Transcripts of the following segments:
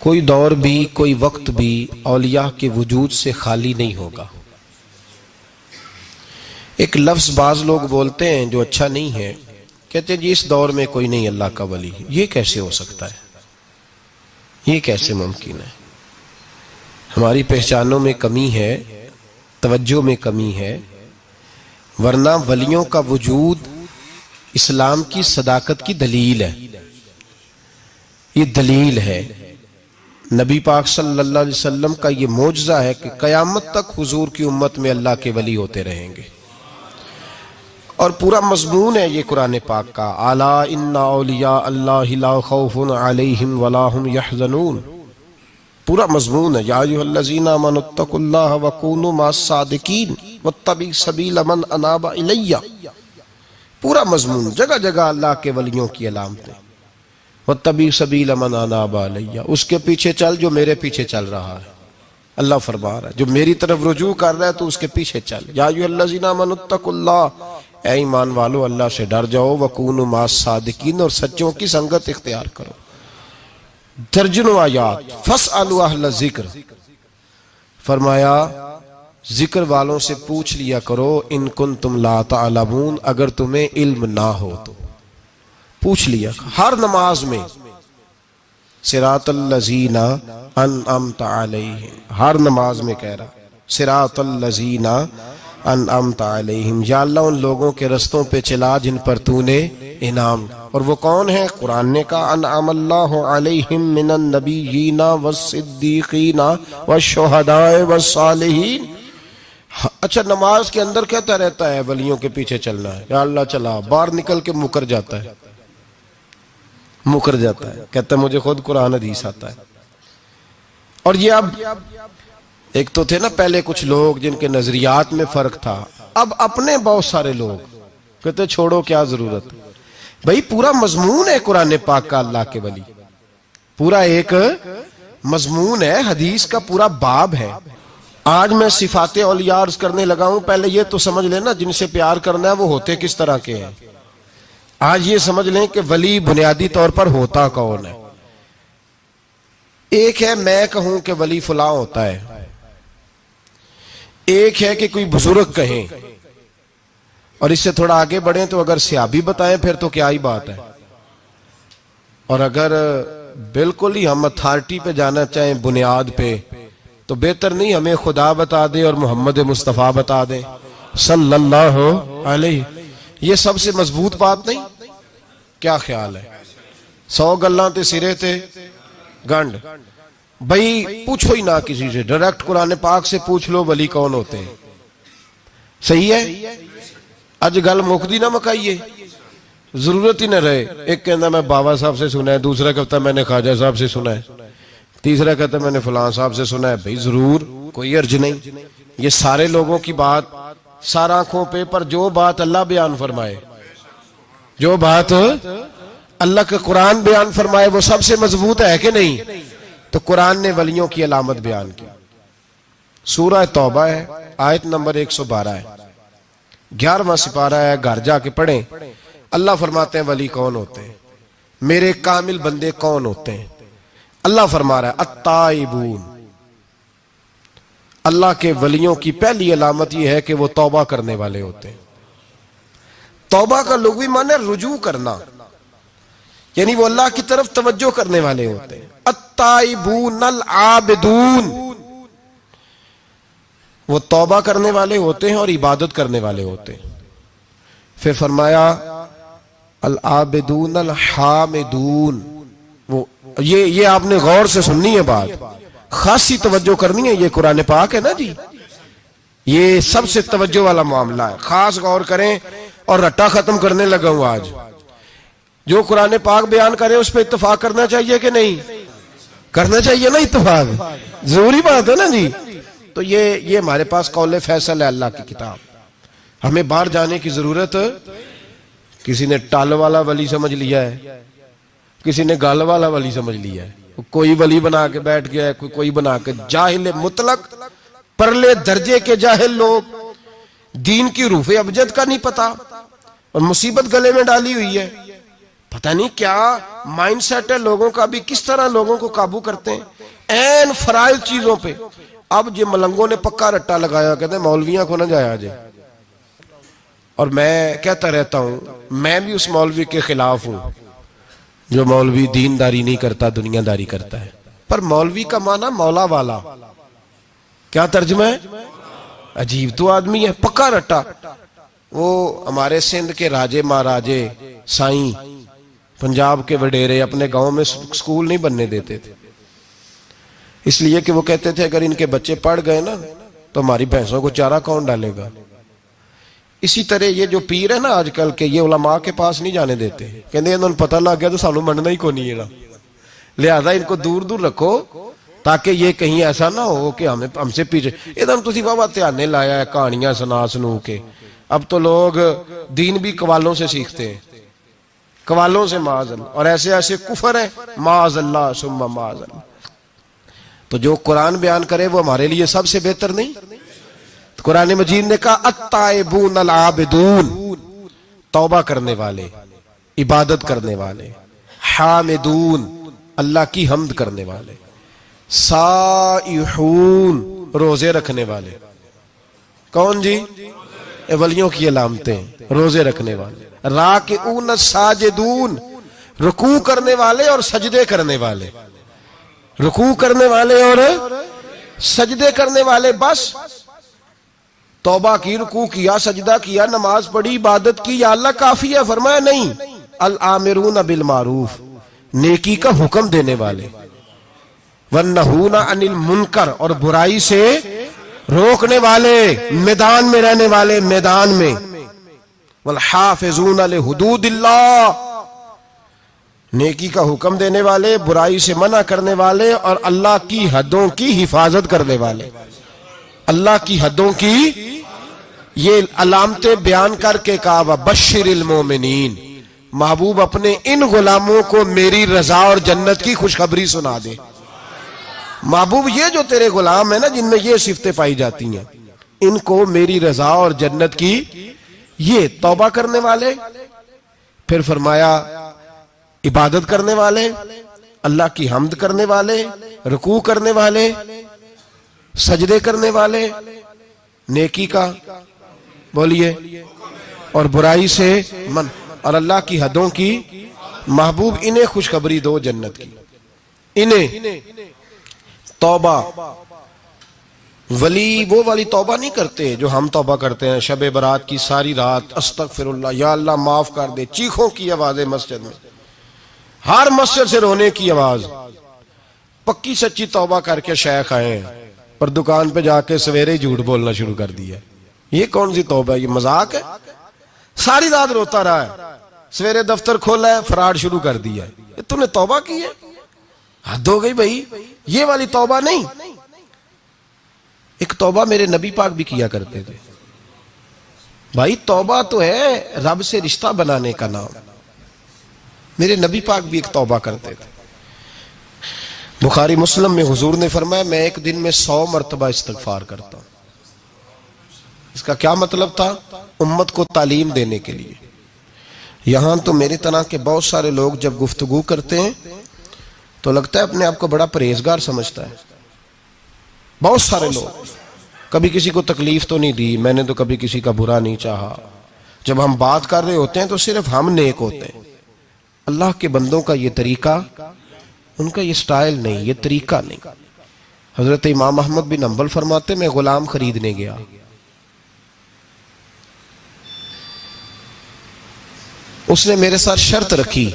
कोई दौर भी कोई वक्त भी औलिया के वजूद से खाली नहीं होगा। एक लफ्ज बाज लोग बोलते हैं जो अच्छा नहीं है, कहते हैं जी इस दौर में कोई नहीं अल्लाह का वली। ये कैसे हो सकता है? ये कैसे मुमकिन है? हमारी पहचानों में कमी है, तवज्जो में कमी है, वरना वलियों का वजूद इस्लाम की सदाकत की दलील है। ये दलील है। नबी पाक सल्लल्लाहु अलैहि वसल्लम का ये मौजज़ा है कि क़यामत तक हुजूर की उम्मत में अल्लाह के वली होते रहेंगे। और पूरा मज़मून है ये कुरान पाक का, अला इन्ना औलिया अल्लाहि ला खौफुन अलैहिम वला हुम यहज़नून। पूरा मज़मून है, या अय्युहल्लज़ीना आमनुत्तकुल्लाह व कूनू मस्सादिकीन वत्तबी सबील मन अनाबा इलैया। पूरा मज़मून, जगह जगह अल्लाह के वलियों की अलामतें। वत्तबी सबील मन अनाबा इलैया, उसके पीछे चल जो मेरे पीछे चल रहा है। अल्लाह फरमा रहा है जो मेरी तरफ रुजू कर रहा है तो उसके पीछे चल। या अय्युहल्लज़ीना आमनुत्तकुल्लाह, ऐ ईमान वालो अल्लाह से डर जाओ, वकूनु मस्सादिकीन, और सच्चों की संगत इख्तियार करो। दर्जनों आयात, फस्अलू अहल ज़िक्र, फरमाया जिक्र वालों से पूछ लिया करो, इन कुंतुम ला तअलमून, अगर तुम्हें इल्म ना हो तो पूछ लिया। हर नमाज में सिरातल लज़ीना अनअमत अलैहिम, हर नमाज में कह रहा सिरातल लज़ीना अनअमत अलैहिम, या अल्लाह उन लोगों के रस्तों पे चला जिन पर तूने इनाम। और वो कौन है? कुरान ने कहा अनअमल्लाहु अलैहिम मिनन नबिय्यीना वस्सिद्दीकीना वश्शुहदाए वस्सालिहीन। अच्छा, नमाज के अंदर कहता रहता है वलियों के पीछे चलना है, या अल्लाह चला, बाहर निकल के मुकर जाता है, मुकर जाता है, कहता है मुझे खुद कुरान हदीस आता है। और ये अब एक तो थे ना पहले कुछ लोग जिनके नजरियात में फर्क था, अब अपने बहुत सारे लोग कहते छोड़ो क्या जरूरत। भाई पूरा मजमून है कुरान पाक का अल्लाह के वली, पूरा एक मजमून है, हदीस का पूरा बाब है। आज मैं सिफाते औलिया अर्ज करने लगा हूं, पहले ये तो समझ लेना जिनसे प्यार करना है वो होते किस तरह के हैं। आज ये समझ लें कि वली बुनियादी तौर पर होता कौन है। एक है मैं कहूं कि वली फुला होता है, एक है कि कोई बुजुर्ग कहें, और इससे थोड़ा आगे बढ़े तो अगर सियाबी बताएं फिर तो क्या ही बात है। और अगर बिल्कुल ही हम अथॉरिटी पे जाना चाहें बुनियाद पे, तो बेहतर नहीं हमें खुदा बता दे और मोहम्मद मुस्तफ़ा बता दे सल्लल्लाहु अलैहि। ये सबसे मजबूत बात नहीं? क्या ख्याल है? 100 गल्लां ते सिरे ते गंढ। भाई पूछो ही ना किसी से, डायरेक्ट कुरान पाक से पूछ लो वली कौन होते हैं। सही है? अज गल मुकदी ना मकाइए, जरूरत ही न रहे। एक कहता मैं बाबा साहब से सुना है, दूसरा कहता मैंने ख्वाजा साहब से सुना है, तीसरा कहता मैंने फलां साहब से सुना है। भाई जरूर, कोई अर्ज नहीं। ये सारे लोगों की बात सारा आंखों पे, पर जो बात अल्लाह बयान फरमाए, जो बात अल्लाह का कुरान बयान फरमाए वो सबसे मजबूत है कि नहीं? तो कुरान ने वलियों की अलामत बयान की। सूरह तौबा है, आयत नंबर 112 है, 11वां सिपारा है, घर जाके पढ़ें। अल्लाह फरमाते हैं वली कौन होते हैं, मेरे कामिल बंदे कौन होते हैं। अल्लाह फरमा रहा है अत्ताइबून, अल्लाह के वलियों की पहली अलामत यह है कि वो तौबा करने वाले होते हैं। तौबा का लुग़वी माने रुजू करना, यानी वो अल्लाह की तरफ तवज्जो करने वाले होते हैं। अत्ताइबून अल आबिदून, वो तौबा करने वाले होते हैं और इबादत करने वाले होते हैं। फिर फरमाया अल आबिदून अल हामिदून। वो ये आपने गौर से सुननी है बात, खासी तवज्जो करनी है। ये कुरान पाक है ना जी, ये सबसे तवज्जो वाला मामला है, खास गौर करें। और रट्टा खत्म करने लगा हूं आज, जो कुरान पाक बयान करे उस पर इत्तेफाक करना चाहिए कि नहीं? करना चाहिए ना इत्तेफाक, जरूरी बात है ना जी। तो ये हमारे पास कौले फैसल है अल्लाह की किताब, हमें बाहर जाने की जरूरत। किसी ने टाल वाला वली समझ लिया है, किसी ने गाल वाला वली समझ लिया है, कोई वली बना के बैठ गया है, कोई बना के। जाहिल मुतलक, परले दर्जे के जाहिल लोग, दीन की रूफ़े अबजद का नहीं पता और मुसीबत गले में डाली हुई है। पता नहीं क्या माइंडसेट है लोगों का, भी किस तरह लोगों को काबू करते हैं एन फराइज चीजों पे। अब ये मलंगों ने पक्का रट्टा लगाया, कहते मौलवियों को ना जाया जाए। और मैं कहता रहता हूं, मैं भी उस मौलवी के खिलाफ हूं जो मौलवी दीनदारी नहीं करता, दुनियादारी करता है। पर मौलवी का माना मौला वाला, क्या तर्जुमा है? अजीब तो आदमी है, पक्का रट्टा। वो हमारे सिंध के राजे महाराजे साईं, पंजाब के वडेरे अपने गांव में स्कूल नहीं बनने देते थे, इसलिए कि वो कहते थे अगर इनके बच्चे पढ़ गए ना तो हमारी भैंसों को चारा कौन डालेगा। इसी तरह ये जो पीर है ना आजकल के, ये उलमा के पास नहीं जाने देते, कहते इन्होंने पता लग गया तो सानू मनना ही को नहीं है, लिहाजा इनको दूर दूर रखो ताकि ये कहीं ऐसा ना हो कि हमें हमसे पीछे। एकदम तुसी वाह ध्यान लाया है कहानियां सुना सुनू के। अब तो लोग दीन भी कवालों से सीखते हैं, कवालों से माज़अल्लाह, और ऐसे ऐसे कुफर है माज़अल्लाह सुम्मा माज़अल्लाह। तो जो कुरान बयान करे वो हमारे लिए सबसे बेहतर नहीं? तो कुरान मजीद ने कहा अत्ताइबून अल आबिदून, तौबा करने वाले, इबादत करने वाले, हामिदून, अल्लाह की हम्द करने वाले, साइहून, रोजे रखने वाले। कौन जी? वलियों की अलामतें, रोजे रखने वाले, राकिऊन साजिदून, रुकू करने वाले और सजदे करने वाले, रुकू करने वाले और सजदे करने वाले। बस तौबा की, रुकू किया, सजदा किया, नमाज पढ़ी, इबादत की, या अल्लाह काफी है? फरमाया नहीं, अल आमिरून बिल मारूफ, नेकी का हुक्म देने वाले, वन्नहूना अनिल मुनकर, और बुराई से रोकने वाले, मैदान में रहने वाले, मैदान में, वल हाफिजून अल हुदूदिल्लाह, नेकी का हुक्म देने वाले, बुराई से मना करने वाले और अल्लाह की हदों की हिफाजत करने वाले। अल्लाह की हदों की ये अलामतें बयान करके कहा व बश्शिरिल मोमिनीन, महबूब अपने इन गुलामों को मेरी रजा और जन्नत की खुशखबरी सुना दे। महबूब ये जो तेरे गुलाम है ना जिनमें ये सिफतें पाई जाती हैं, इनको मेरी रजा और जन्नत की, ये तौबा करने वाले, फिर फरमाया इबादत करने वाले, अल्लाह की हम्द करने वाले, रुकू करने वाले, सजदे करने वाले, नेकी का बोलिए और बुराई से मन, और अल्लाह की हदों की। महबूब इन्हें खुशखबरी दो जन्नत की, इन्हें तौबा। वली वो वाली तौबा नहीं करते जो हम तौबा करते हैं, शबे बरात की सारी रात अस्तगफिरुल्लाह, या अल्लाह माफ कर दे, चीखों की आवाजें मस्जिद में, हर मस्जिद से रोने की आवाज। पक्की सच्ची तौबा करके शेख आए पर दुकान पे जाके सवेरे ही झूठ बोलना शुरू कर दिया। ये कौन सी तौबा है? ये मजाक है? सारी रात रोता रहा है, सवेरे दफ्तर खोला है, फराड शुरू कर दिया है। तूने तौबा की है? हद हो गई भाई, ये वाली तौबा नहीं। एक तौबा मेरे नबी पाक भी किया करते थे भाई। तौबा तो है रब से रिश्ता बनाने का नाम। मेरे नबी पाक भी एक तौबा करते थे। बुखारी मुस्लिम में हुजूर ने फरमाया मैं एक दिन में 100 मरतबा इस्तिगफार करता हूं। इसका क्या मतलब था? उम्मत को तालीम देने के लिए। यहां तो मेरे तरह के बहुत सारे लोग जब गुफ्तगू करते हैं तो लगता है अपने आप को बड़ा परहेजगार समझता है। बहुत सारे लोग, कभी किसी को तकलीफ तो नहीं दी, मैंने तो कभी किसी का बुरा नहीं चाहा। जब हम बात कर रहे होते हैं तो सिर्फ हम नेक होते हैं। अल्लाह के बंदों का ये तरीका, उनका ये स्टाइल नहीं, ये तरीका नहीं। हजरत इमाम अहमद बिन हंबल फरमाते मैं गुलाम खरीदने गया, उसने मेरे साथ शर्त रखी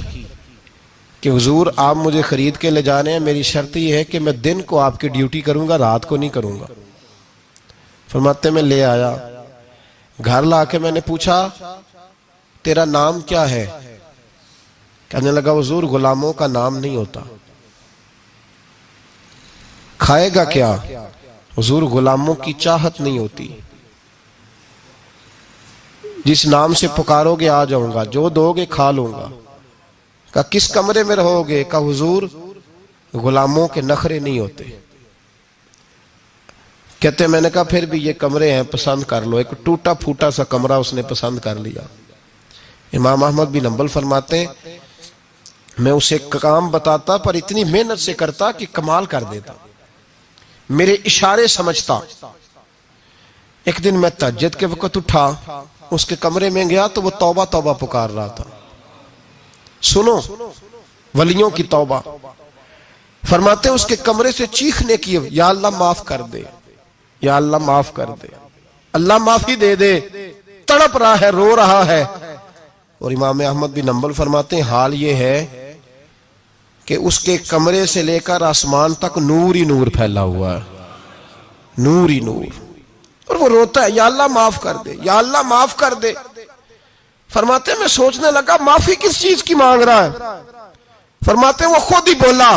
कि हुजूर आप मुझे खरीद के ले जाने हैं, मेरी शर्त यह है कि मैं दिन को आपकी ड्यूटी करूंगा, रात को नहीं करूंगा। फरमाते मैं ले आया, घर लाके मैंने पूछा तेरा नाम क्या है? कहने लगा हुजूर गुलामों का नाम नहीं होता। खाएगा क्या? हुजूर गुलामों की चाहत नहीं होती, जिस नाम से पुकारोगे आ जाऊंगा, जो दोगे खा लूंगा। कहा किस कमरे में रहोगे? कहा हुजूर गुलामों के नखरे नहीं होते। कहते मैंने कहा फिर भी ये कमरे हैं, पसंद कर लो। एक टूटा फूटा सा कमरा उसने पसंद कर लिया। इमाम अहमद बिन हंबल फरमाते मैं उसे काम बताता पर इतनी मेहनत से करता कि कमाल कर देता, मेरे इशारे समझता। एक दिन मैं तहज्जुद के वक्त उठा, उसके कमरे में गया तो वो तौबा तौबा पुकार रहा था। सुनो वलियों की तौबा। फरमाते उसके कमरे से चीखने की, या अल्लाह माफ कर दे, या अल्लाह माफ कर दे, अल्लाह माफी दे दे, तड़प रहा है, रो रहा है। और इमाम अहमद बिन हंबल फरमाते हैं हाल ये है कि उसके कमरे से लेकर आसमान तक नूर ही नूर फैला हुआ है, नूर ही नूर। और वो रोता है, या अल्लाह माफ कर दे, या अल्लाह माफ कर दे। फरमाते मैं सोचने लगा माफी किस चीज की मांग रहा है। फरमाते वो खुद ही बोला,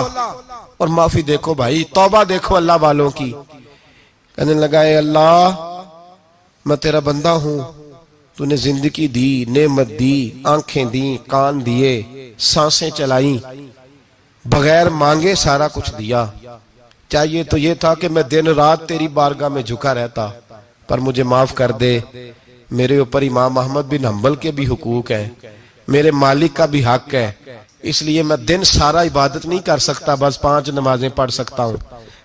और माफी देखो भाई, तौबा देखो अल्लाह वालों की। कहने लगा अल्लाह मैं तेरा बंदा हूं, तूने जिंदगी दी, नेमत दी, आंखें दी, कान दिए, सांसें चलाई, बगैर मांगे सारा कुछ दिया। चाहिए तो ये था कि मैं दिन रात तेरी बारगाह में झुका रहता, पर मुझे माफ कर दे। मेरे ऊपर इमाम अहमद बिन हंबल के भी हुकूक है, मेरे मालिक का भी हक है, इसलिए मैं दिन सारा इबादत नहीं कर सकता, बस 5 नमाजें पढ़ सकता हूँ।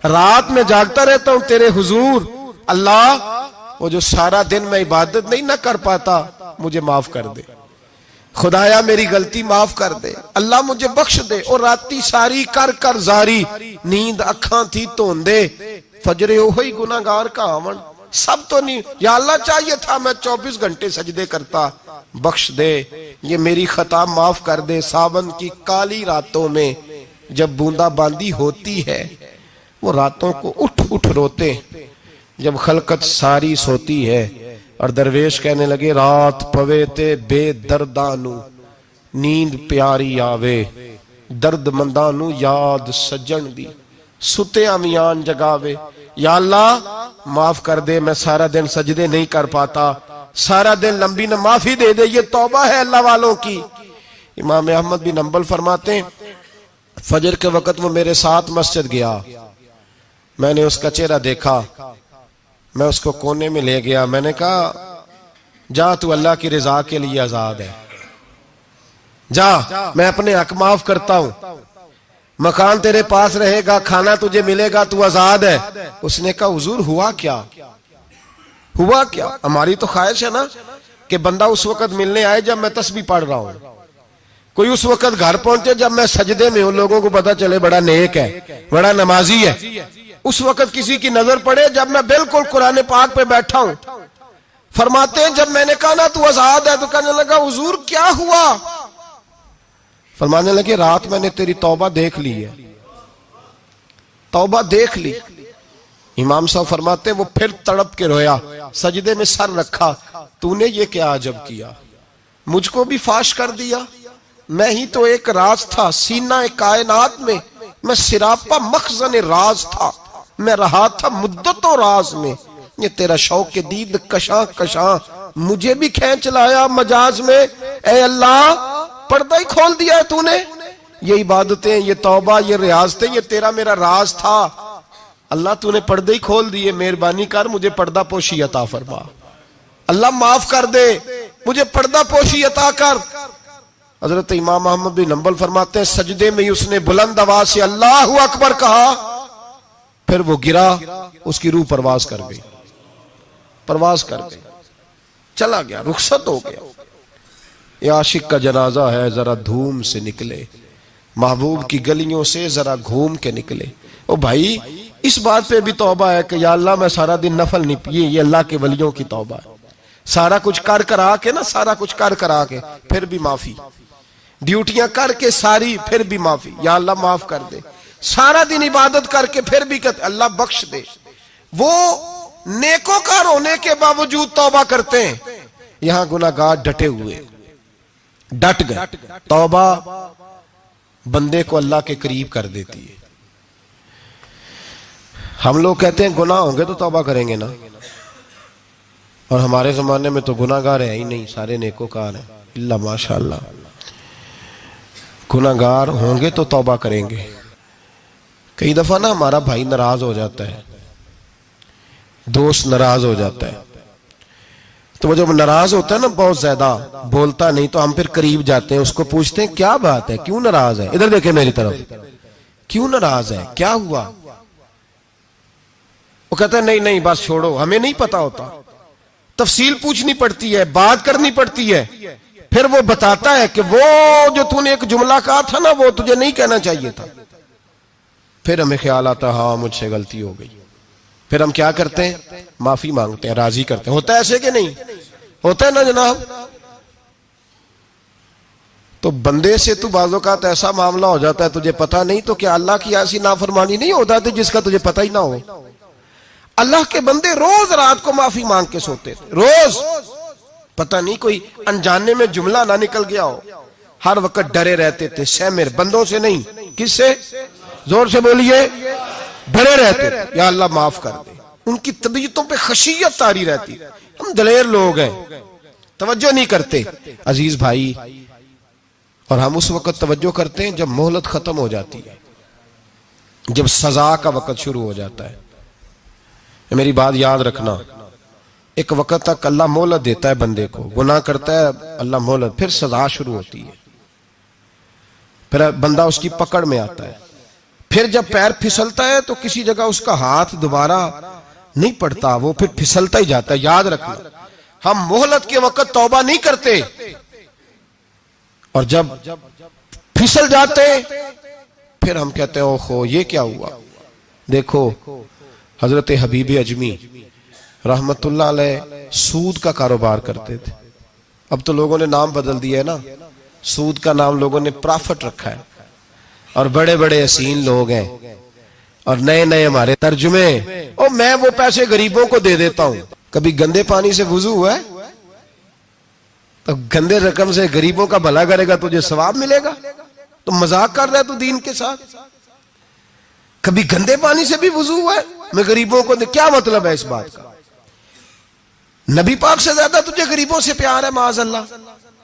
रात में जागता रहता हूँ तेरे हुजूर। अल्लाह वो जो सारा दिन मैं इबादत नहीं ना कर पाता, मुझे माफ कर दे। खुदाया मेरी गलती माफ कर दे, अल्लाह मुझे बख्श दे। और राती सारी कर कर जारी, नींद अखा थी धोंदे, फजरे ओही गुनाहगार का आवन। सब तो नहीं, या अल्लाह चाहिए था मैं 24 घंटे सजदे करता, बख्श दे, ये मेरी खता माफ कर दे। सावन की काली रातों में जब बूंदाबांदी होती है, वो रातों को उठ उठ रोते, जब खलकत सारी सोती है। और दरवेश कहने लगे रात पवे ते बेदर्दानू, नींद प्यारी आवे, दर्द मंदानू याद सज्जन दी, सुते अमियान जगावे। या अल्लाह माफ कर दे, मैं सारा दिन सजदे नहीं कर पाता, सारा दिन लंबी न माफी दे दे, ये तौबा है अल्लाह वालों की। इमाम अहमद बिन हंबल फरमाते हैं फजर के वक्त वो मेरे साथ मस्जिद गया, मैंने उसका चेहरा देखा, मैं उसको कोने में ले गया, मैंने कहा जा तू अल्लाह की रजा के लिए आजाद है, जा मैं अपने हक माफ करता हूं, मकान तेरे पास रहेगा, खाना तुझे मिलेगा, तू आजाद है। उसने कहा हुजूर हुआ क्या, हुआ क्या? हमारी तो ख्वाहिश है ना कि बंदा उस वक्त मिलने आए जब मैं तस्बीह पढ़ रहा हूं, कोई उस वक्त घर पहुंचे जब मैं सजदे में हूं, लोगों को पता चले बड़ा नेक है, बड़ा नमाजी है। उस वक्त किसी की नजर पड़े जब मैं बिल्कुल कुरान पाक पे बैठा हूं। फरमाते हैं जब मैंने कहा ना तू आजाद है, तो कहने लगा हुजूर क्या हुआ? फरमाने लगे रात मैंने तेरी तौबा देख ली है, तौबा देख ली। इमाम साहब फरमाते वो फिर तड़प के रोया, सजदे में सर रखा, तूने ये क्या अजब किया, मुझको भी फाश कर दिया, मैं ही तो एक राज था, सीना एक कायनात में, मैं सिरापा मखजन राज था, मैं रहा था मुद्दतों राज में, ये तेरा शौक के दीद कशा कशा मुझे भी खींच लाया मजाज में। ए अल्लाह पर्दा ही खोल दिया है तूने, ये इबादतें, ये तौबा, ये रियाजतें, ये तेरा मेरा राज था, अल्लाह तूने पर्दे ही खोल दिए, मेहरबानी कर मुझे पर्दा पोशी अता फरमा, अल्लाह माफ कर दे, मुझे पर्दा पोशी अता कर। हजरत इमाम अहमद बिन हंबल फरमाते हैं सजदे में ही उसने बुलंद आवाज से अल्लाहु अकबर कहा, फिर वो गिरा, उसकी रूह परवाज कर गई, परवाज कर गई, चला गया, रुखसत हो गया। ये आशिक का जनाजा है, जरा धूम से निकले, महबूब की गलियों से जरा घूम के निकले। ओ भाई इस बात पे भी तौबा है कि या अल्लाह मैं सारा दिन नफल नहीं पिए, ये अल्लाह के वलियों की तौबा है। सारा कुछ कर करा के ना, सारा कुछ कर करा के फिर भी माफी, ड्यूटियां करके सारी फिर भी माफी, या अल्लाह माफ कर दे, सारा दिन इबादत करके फिर भी कहते अल्लाह बख्श दे। वो नेकोकार होने के बावजूद तौबा करते हैं, यहां गुनाहगार डटे हुए, डट गए। तौबा बंदे को अल्लाह के करीब कर देती है। हम लोग कहते हैं गुनाह होंगे तो तौबा करेंगे ना, और हमारे जमाने में तो गुनाहगार है ही नहीं, सारे नेकोकार हैं, इल्ला माशाअल्लाह। गुनाहगार होंगे तो तौबा करेंगे। कई दफा ना हमारा भाई नाराज हो जाता है, दोस्त नाराज हो जाता है, तो वो जब नाराज होता है ना बहुत ज्यादा, बोलता नहीं, तो हम फिर करीब जाते हैं, उसको पूछते हैं क्या बात है, क्यों नाराज है, इधर देखे मेरी तरफ, क्यों नाराज है, क्या हुआ। वो कहता है नहीं नहीं बस छोड़ो, हमें नहीं पता होता, तफसील पूछनी पड़ती है, बात करनी पड़ती है। फिर वो बताता है कि वो जो तूने एक जुमला कहा था ना, वो तुझे नहीं कहना चाहिए था। फिर हमें ख्याल आता हाँ मुझसे गलती हो गई। फिर हम क्या करते हैं, माफी मांगते हैं, राजी करते हैं। होता है ऐसे कि नहीं होता है ना जनाब। तो बंदे से तू बाज़ औक़ात ऐसा मामला हो जाता है तुझे पता नहीं, तो क्या अल्लाह की ऐसी नाफरमानी नहीं होता थी जिसका तुझे पता ही ना हो। अल्लाह के बंदे रोज रात को माफी मांग के सोते थे, रोज। पता नहीं कोई अनजाने में जुमला ना निकल गया हो। हर वक्त डरे रहते थे, सहमिर, बंदों से नहीं, किससे, जोर से बोलिए, डरे रहते थे या अल्लाह माफ कर दे। उनकी तबीयतों पे खशियत तारी रहती। हम दलेर लोग हैं, तवज्जो नहीं करते अजीज भाई। और हम उस वक्त तवज्जो करते हैं जब मोहलत खत्म हो जाती है, जब सजा का वक्त शुरू हो जाता है। मेरी बात याद रखना, एक वक्त तक अल्लाह मोहलत देता है बंदे को, गुनाह करता है अल्लाह मोहलत, फिर सजा शुरू होती है, फिर बंदा उसकी पकड़ में आता है। फिर जब पैर फिसलता है तो किसी जगह उसका हाथ दोबारा नहीं पड़ता, वो फिर फिसलता ही जाता है। याद रखना, हम मोहलत के वक्त तौबा नहीं करते, और जब फिसल जाते फिर हम कहते हैं ओहो ये क्या हुआ। देखो हजरत हबीब अजमी रहमतुल्लाह अलैह सूद का कारोबार करते थे। अब तो लोगों ने नाम बदल दिया है ना, सूद का नाम लोगों ने प्रॉफिट रखा है, और बड़े बड़े हसीन लोग हैं और नए नए हमारे तर्जुमे, ओ मैं वो पैसे गरीबों को दे देता हूं। कभी गंदे पानी से वुजू हुआ है? तो गंदे रकम से गरीबों का भला करेगा तुझे सवाब मिलेगा? तो मजाक कर रहा है तू दीन के साथ। कभी गंदे पानी से भी वुजू हुआ है, मैं गरीबों को दे, क्या मतलब है इस बात का? नबी पाक से ज्यादा तुझे गरीबों से प्यार है माज़अल्लाह।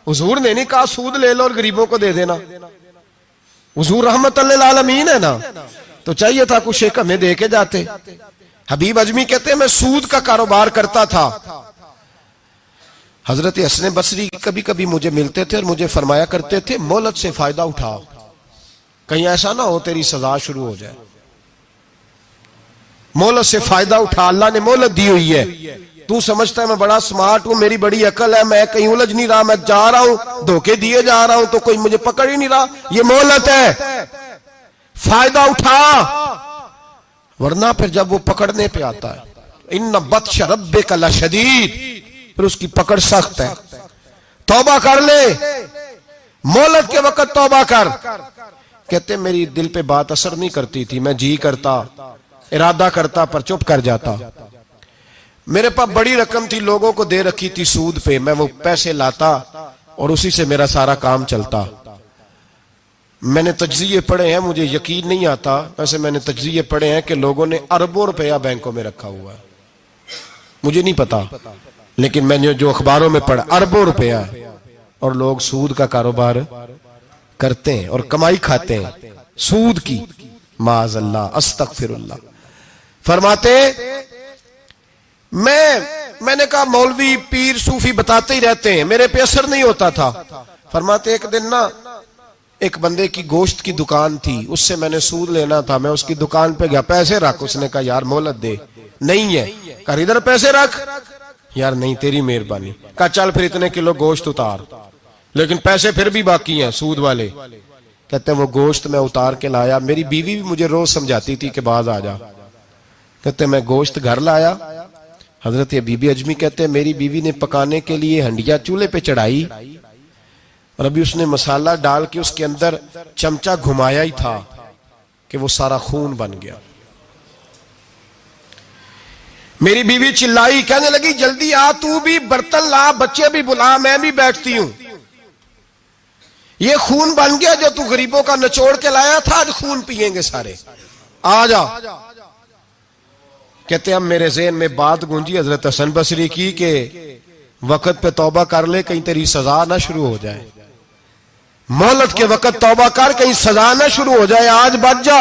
हुजूर ने नहीं कहा सूद ले लो और गरीबों को दे देना। हुजूर रहमतुल लिल आलमीन है ना, तो चाहिए था कुछ एक हमें दे के जाते। हबीब अजमी कहते हैं मैं सूद का कारोबार करता था। हजरत हसन बसरी कभी कभी मुझे मिलते थे और मुझे फरमाया करते थे मोहलत से फायदा उठाओ, कहीं ऐसा ना हो तेरी सजा शुरू हो जाए। मोहलत से फायदा उठा, अल्लाह ने मोहलत दी हुई है। तू समझता है मैं बड़ा स्मार्ट हूं, मेरी बड़ी अकल है, मैं कहीं उलझ नहीं रहा, मैं जा रहा हूं, धोखे दिए जा रहा हूं, तो कोई मुझे पकड़ ही नहीं रहा। ये मोहलत है, फायदा उठा, वरना फिर जब वो पकड़ने पे आता है, इन्ना बत्श रब्बिका लशदीद, फिर उसकी पकड़ सख्त है। तौबा कर ले, मोहलत के वक्त तौबा कर। कहते मेरी दिल पे बात असर नहीं करती थी, मैं जी करता, इरादा करता, पर चुप कर जाता। मेरे पास बड़ी रकम थी, लोगों को दे रखी थी सूद पे, मैं वो पैसे लाता और उसी से मेरा सारा काम चलता। मैंने तज्जिए पढ़े हैं, मुझे यकीन नहीं आता, वैसे मैंने तज्जिए पढ़े हैं कि लोगों ने अरबों रुपया बैंकों में रखा हुआ है। मुझे नहीं पता, लेकिन मैंने जो अखबारों में पढ़ा अरबों रुपया, और लोग सूद का कारोबार करते हैं और कमाई खाते हैं सूद की। माज़अल्लाह, अस्तगफिरुल्लाह। फरमाते मैंने कहा मौलवी पीर सूफी बताते ही रहते हैं, मेरे पे असर नहीं होता था। फरमाते एक दिन ना एक बंदे की गोश्त की दुकान थी, उससे मैंने सूद लेना था, मैं उसकी दुकान पे गया, पैसे रख। उसने कहा यार मोहलत दे। नहीं है, कहा इधर पैसे रख। यार नहीं तेरी मेहरबानी। कहा चल फिर इतने किलो गोश्त उतार, लेकिन पैसे फिर भी बाकी हैं सूद वाले। कहते वो गोश्त मैं उतार के लाया, मेरी बीवी भी मुझे रोज समझाती थी कि बाज आ जा। कहते मैं गोश्त घर लाया, हजरत बीबी अजमी कहते मेरी बीवी ने पकाने के लिए हंडिया चूल्हे पे चढ़ाई, और अभी उसने मसाला डाल के उसके अंदर चमचा घुमाया ही था कि वो सारा खून बन गया। मेरी बीवी चिल्लाई, कहने लगी जल्दी आ, तू भी बर्तन ला, बच्चे भी बुला, मैं भी बैठती हूं। ये खून बन गया जो तू गरीबों का निचोड़ के लाया था, आज खून पिएंगे सारे, आ जा। कहते हम मेरे ज़हन में बात गूंजी हजरत हसन बसरी की कि वक्त पे तौबा कर ले, कहीं तेरी सजा ना शुरू हो जाए। मोहलत के वक्त तौबा कर, कहीं सजा ना शुरू हो जाए, आज बच जा।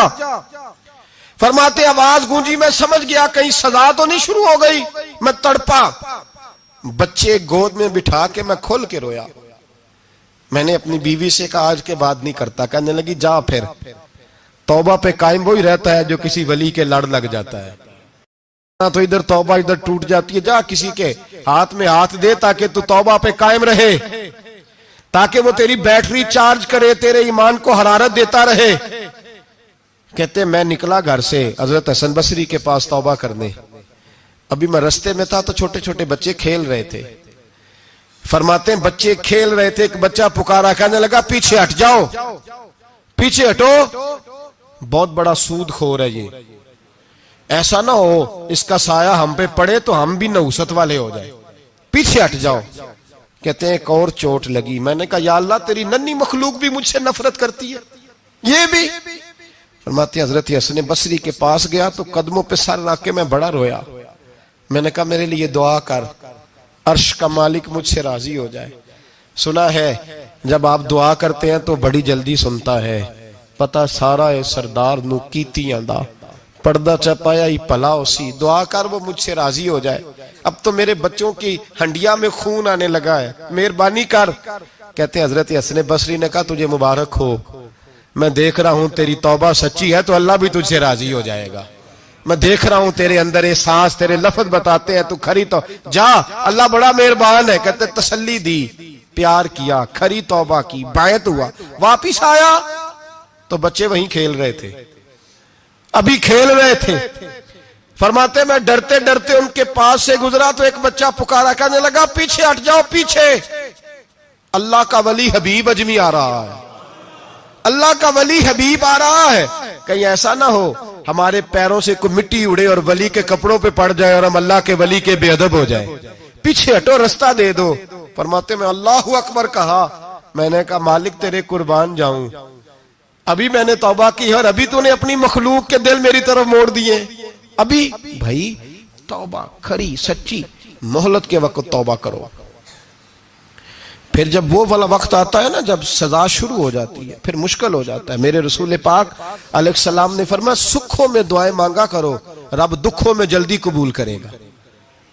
फरमाते आवाज गूंजी, मैं समझ गया कहीं सजा तो नहीं शुरू हो गई। मैं तड़पा, बच्चे गोद में बिठा के मैं खोल के रोया। मैंने अपनी बीवी से कहा आज के बाद नहीं करता। कहने लगी जा फिर, तौबा पे कायम वही रहता है जो किसी वली के लड़ लग जाता है। तो इधर तौबा इधर टूट जाती है। जा किसी के हाथ में हाथ दे ताकि तू तौबा पे कायम रहे, ताकि वो तेरी बैटरी चार्ज करे, तेरे ईमान को हरारत देता रहे। कहते मैं निकला घर से हजरत हसन बसरी के पास तौबा करने। अभी मैं रास्ते में था तो छोटे छोटे बच्चे खेल रहे थे। फरमाते हैं बच्चे खेल रहे थे, एक बच्चा पुकारा, कहने लगा पीछे हट जाओ, पीछे हटो, बहुत बड़ा सूदखोर है ये, ऐसा ना हो इसका साया हम पे पड़े तो हम भी नहुसत वाले हो जाए, पीछे हट जाओ। कहते हैं एक और चोट लगी। मैंने कहा या अल्लाह तेरी नन्ही मखलूक भी मुझसे नफरत करती है, ये भी। फरमाते हजरत हसन बसरी के पास गया तो कदमों पे सर रख के मैं बड़ा रोया। मैंने कहा मेरे लिए दुआ कर, अर्श का मालिक मुझसे राजी हो जाए। सुना है जब आप दुआ करते हैं तो बड़ी जल्दी सुनता है। पता सारा है सरदार नू कीतियां दा पर्दा चपाया ही भला उसी, दुआ कर वो मुझसे राजी हो जाए। अब तो मेरे बच्चों की हंडिया में खून आने लगा है, मेहरबानी कर। कहते हजरत हसन बसरी ने कहा तुझे मुबारक हो, मैं देख रहा हूं तेरी तौबा सच्ची है तो अल्लाह भी तुझसे राजी हो जाएगा। मैं देख रहा हूं तेरे अंदर ये सांस, तेरे लफ्ज बताते हैं तू खरी तो जा, अल्लाह बड़ा मेहरबान है। कहते तसल्ली दी, प्यार किया, खरी तौबा की, बायत हुआ, वापिस आया तो बच्चे वहीं खेल रहे थे, अभी खेल रहे थे। फरमाते मैं डरते डरते उनके पास से गुजरा तो एक बच्चा पुकारा, कहने लगा पीछे हट जाओ, पीछे। अल्लाह का वली हबीब अजमी आ रहा है, अल्लाह का वली हबीब आ रहा है। कहीं ऐसा ना हो हमारे पैरों से कोई मिट्टी उड़े और वली के कपड़ों पे पड़ जाए और हम अल्लाह के वली के बेअदब हो जाए। पीछे हटो, रास्ता दे दो। फरमाते मैं अल्लाहु अकबर कहा। मैंने कहा मालिक तेरे कुर्बान जाऊं, अभी मैंने तौबा की और अभी तूने अपनी मखलूक के दिल मेरी तरफ मोड़ दिए। अभी भाई तौबा खरी सच्ची, मोहलत के वक्त तौबा करो। फिर जब वो वाला वक्त आता है ना जब सजा शुरू हो जाती है फिर मुश्किल हो जाता है। मेरे रसूल पाक अलैहिस्सलाम ने फरमाया सुखों में दुआएं मांगा करो, रब दुखों में जल्दी कबूल करेगा।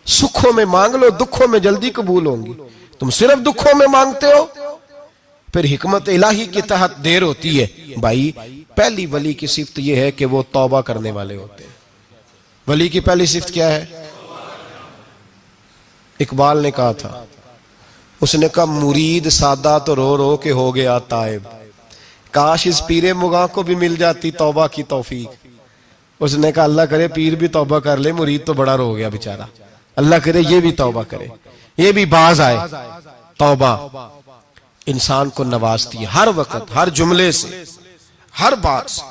सुखों में मांग लो, दुखों में जल्दी कबूल होंगी। तुम सिर्फ दुखों में मांगते हो फिर हिकमत इलाही के तहत देर होती है। भाई पहली वली की सिफ्त यह है कि वो तौबा करने वाले होते हैं। वली की पहली सिफ्त क्या है? इकबाल ने कहा था, उसने कहा मुरीद सादा तो रो रो के हो गया ताइब, काश इस पीरे मुगा को भी मिल जाती तौबा की तौफीक। उसने कहा अल्लाह करे पीर भी तौबा कर ले, मुरीद तो बड़ा रो गया बेचारा, अल्लाह करे ये भी तौबा करे, ये भी बाज आए। तौबा इंसान को नवाजती है हर वक्त, हर जुमले से, हर बात से।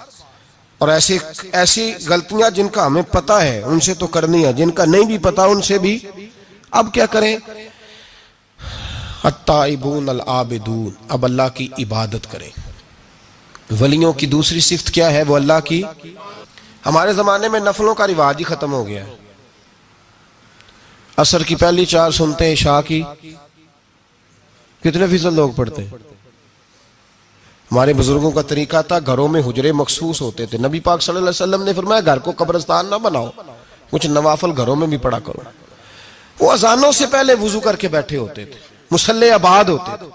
और ऐसी गलतियां जिनका हमें पता है उनसे तो करनी है, जिनका नहीं भी पता उनसे भी। अब क्या करें? अत्ताइबून अल आबिदून, अब अल्लाह की इबादत करें। वलियों की दूसरी सिफ्त क्या है? वो अल्लाह की। हमारे जमाने में नफलों का रिवाज ही खत्म हो गया है। असर की पहली 4 सुनते हैं, शाह की कितने फीसद लोग पढ़ते हैं? हमारे बुजुर्गों का तरीका था, घरों में हुजरे मखसूस होते थे। नबी पाक सल्लल्लाहु अलैहि वसल्लम ने फरमाया घर को कब्रिस्तान ना बनाओ, कुछ नवाफल घरों में भी पढ़ा करो। वो अजानों से पहले वुजू करके बैठे होते थे, मुसल्ले आबाद होते थे,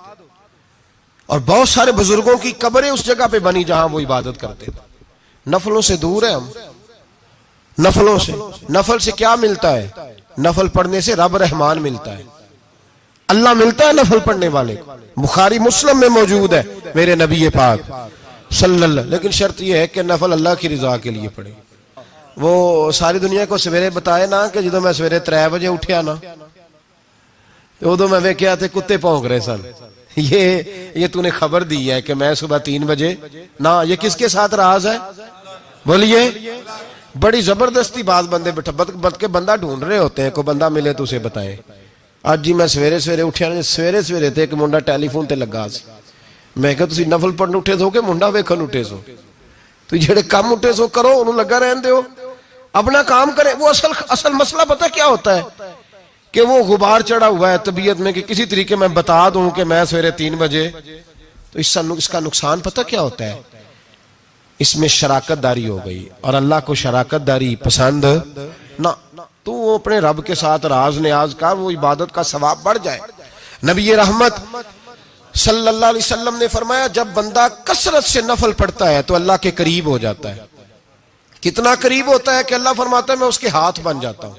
और बहुत सारे बुजुर्गों की कब्रें उस जगह पे बनी जहां वो इबादत करते थे। नफलों से दूर है हम, नफलों से। नफल से क्या मिलता है? नफल पढ़ने से रब रहमान मिलता है, अल्लाह मिलता है नफल पढ़ने वाले को। बुखारी मुस्लिम में मौजूद है मेरे नबी पाक सल्लल्लाहु। लेकिन शर्त यह है कि नफल अल्लाह की रजा के लिए पढ़े। वो सारी दुनिया को सवेरे बताए ना कि जो मैं सवेरे 3 बजे उठा ना उदो मैं वेख्या थे कुत्ते भौंक रहे सन। ये तूने खबर दी है कि मैं सुबह 3 बजे ना। ये किसके साथ राज है? बोलिए। बड़ी जबरदस्ती बात बंदे बद के बंदा ढूंढ रहे होते हैं, कोई बंदा मिले तो उसे बताए। आज जी मैं सवेरे सवेरे उठा, सवेरे सवेरे थे एक मुंडा टेलीफोन ते लगा सी। मैं कहा तुसी नफल पढ़न उठे सो कि मुंडा वेखन उठे सो? तुम जेड़े काम उठे सो करो, उन्होंने लगा रहन दो, अपना काम करे। वो असल मसला पता क्या होता है कि वो गुबार चढ़ा हुआ है तबीयत में कि किसी तरीके मैं बता दूं कि मैं सवेरे 3 बजे। तो इसका नुकसान पता क्या होता है? इसमें शराकत दारी हो गई, और अल्लाह को शराकत दारी पसंद ना। तो वो अपने रब के साथ राज न्याज का, वो इबादत का सवाब बढ़ जाए। नबी रहमत सल्लल्लाहु अलैहि वसल्लम ने फरमाया, जब बंदा कसरत से नफल पढ़ता है तो अल्लाह के करीब हो जाता है। कितना करीब होता है कि अल्लाह फरमाता है मैं उसके हाथ बन जाता हूं,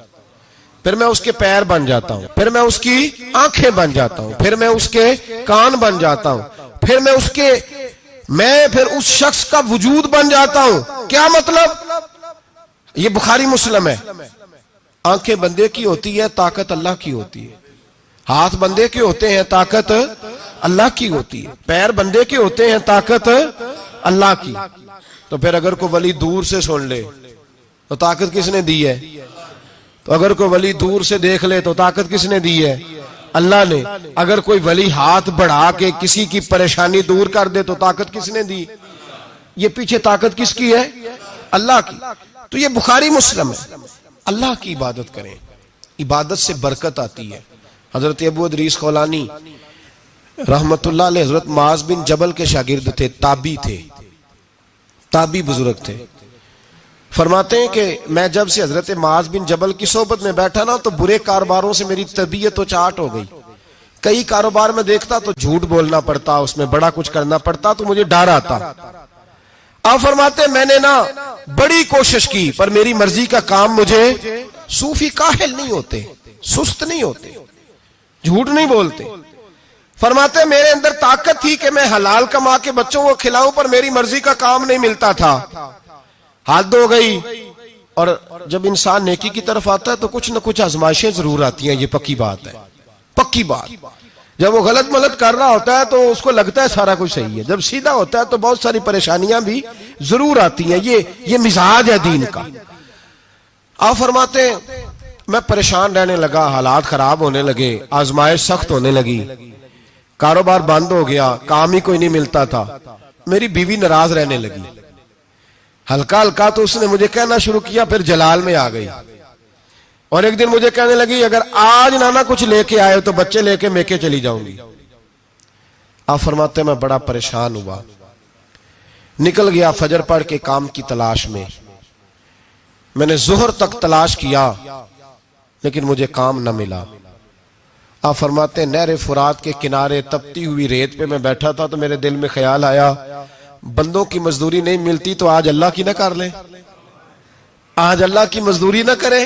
फिर मैं उसके पैर बन जाता हूं, फिर मैं उसकी आंखें बन जाता हूं, फिर मैं उसके कान बन जाता हूं, फिर मैं फिर उस शख्स का वजूद बन जाता हूं। क्या मतलब? ये बुखारी मुस्लिम है। आंखें बंदे की होती है, ताकत अल्लाह की होती है। हाथ बंदे के होते हैं, ताकत अल्लाह की होती है। पैर बंदे के होते हैं, ताकत अल्लाह की। तो फिर अगर कोई वली दूर से सुन ले तो ताकत किसने दी है? तो अगर कोई वली दूर से देख ले तो ताकत किसने दी है? अल्लाह ने। अगर कोई वली हाथ बढ़ा के किसी की परेशानी दूर कर दे तो ताकत किसने दी? ये पीछे ताकत किसकी है? अल्लाह की। तो ये बुखारी मुस्लिम है। अल्लाह की इबादत करें, इबादत से बरकत आती है। हजरत अबू इदरीस खौलानी रहमतुल्लाह अलैह हजरत मुआज बिन जबल के शागिर्द थे, ताबी बुजुर्ग थे। फरमाते हैं कि मैं जब से हजरत मुआज बिन जबल की सोबत में बैठा ना तो बुरे कारोबारों से मेरी तबीयत तो चाट हो गई। कई कारोबार में देखता तो झूठ बोलना पड़ता, उसमें बड़ा कुछ करना पड़ता, तो मुझे डर आता। आप फरमाते मैंने ना बड़ी कोशिश की पर मेरी मर्जी का काम मुझे, सूफी काहिल नहीं होते, सुस्त नहीं होते, झूठ नहीं बोलते। फरमाते मेरे अंदर ताकत थी कि मैं हलाल कमा के बच्चों को खिलाऊं, पर मेरी मर्जी का काम नहीं मिलता था, हद हो गई। और जब इंसान नेकी की तरफ आता है तो कुछ न कुछ आजमाइशें जरूर आती हैं, ये पक्की बात है, पक्की बात। जब वो गलत मलत कर रहा होता है तो उसको लगता है सारा कुछ सही है, जब सीधा होता है तो बहुत सारी परेशानियां भी जरूर आती हैं। ये मिजाज है दीन का। आप फरमाते मैं परेशान रहने लगा, हालात खराब होने लगे, आजमाइश सख्त होने लगी, कारोबार बंद हो गया, काम ही कोई नहीं मिलता था। मेरी बीवी नाराज रहने लगी, हल्का हल्का तो उसने मुझे कहना शुरू किया, फिर जलाल में आ गई। और एक दिन मुझे कहने लगी अगर आज नाना कुछ लेके आए तो बच्चे लेके मेके चली जाऊंगी। आप फरमाते मैं बड़ा परेशान हुआ, निकल गया फजर पढ़ के काम की तलाश में। मैंने जोहर तक तलाश किया लेकिन मुझे काम न मिला। आप फरमाते नहर फुरात के किनारे तपती हुई रेत पे मैं बैठा था तो मेरे दिल में ख्याल आया बंदों की मजदूरी नहीं मिलती तो आज अल्लाह की ना कर ले, आज अल्लाह की मजदूरी ना करे।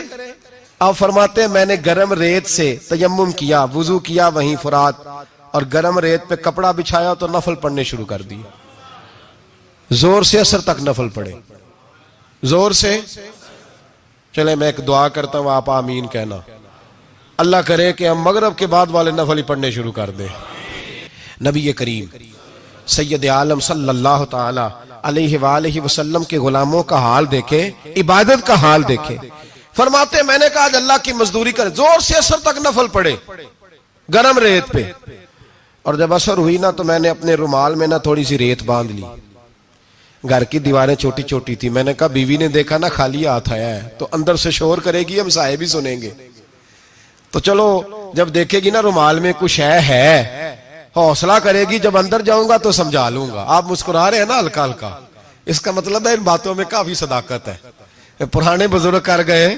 आप फरमाते मैंने गर्म रेत से तयम्मुम किया, वुजू किया वहीं फुरात, और गर्म रेत पे कपड़ा बिछाया तो नफल पढ़ने शुरू कर दिए। जोर से असर तक नफल पढ़े, जोर से। चले मैं एक दुआ करता हूं, आप आमीन कहना। अल्लाह करे कि हम मगरब के बाद वाले नफल ही पढ़ने शुरू कर दें। नबी करीम सैयद आलम सल्लल्लाहु ताला अलैहि वसल्लम के गुलामों का हाल देखे, इबादत का हाल देखे। फरमाते मैंने कहा आज अल्लाह की मजदूरी करे, जोर से असर तक नफल पड़े गरम रेत पे। और जब असर हुई ना तो मैंने अपने रुमाल में ना थोड़ी सी रेत बांध ली। घर की दीवारें छोटी छोटी थी। मैंने कहा बीवी ने देखा ना खाली हाथ आया है तो अंदर से शोर करेगी, हम साहिब भी सुनेंगे, तो चलो जब देखेगी ना रुमाल में कुछ है हौसला करेगी, जब अंदर जाऊंगा तो समझा लूंगा। आप मुस्कुरा रहे हैं ना हल्का हल्का, इसका मतलब है इन बातों में काफी सदाकत है। पुराने बुजुर्ग कर गए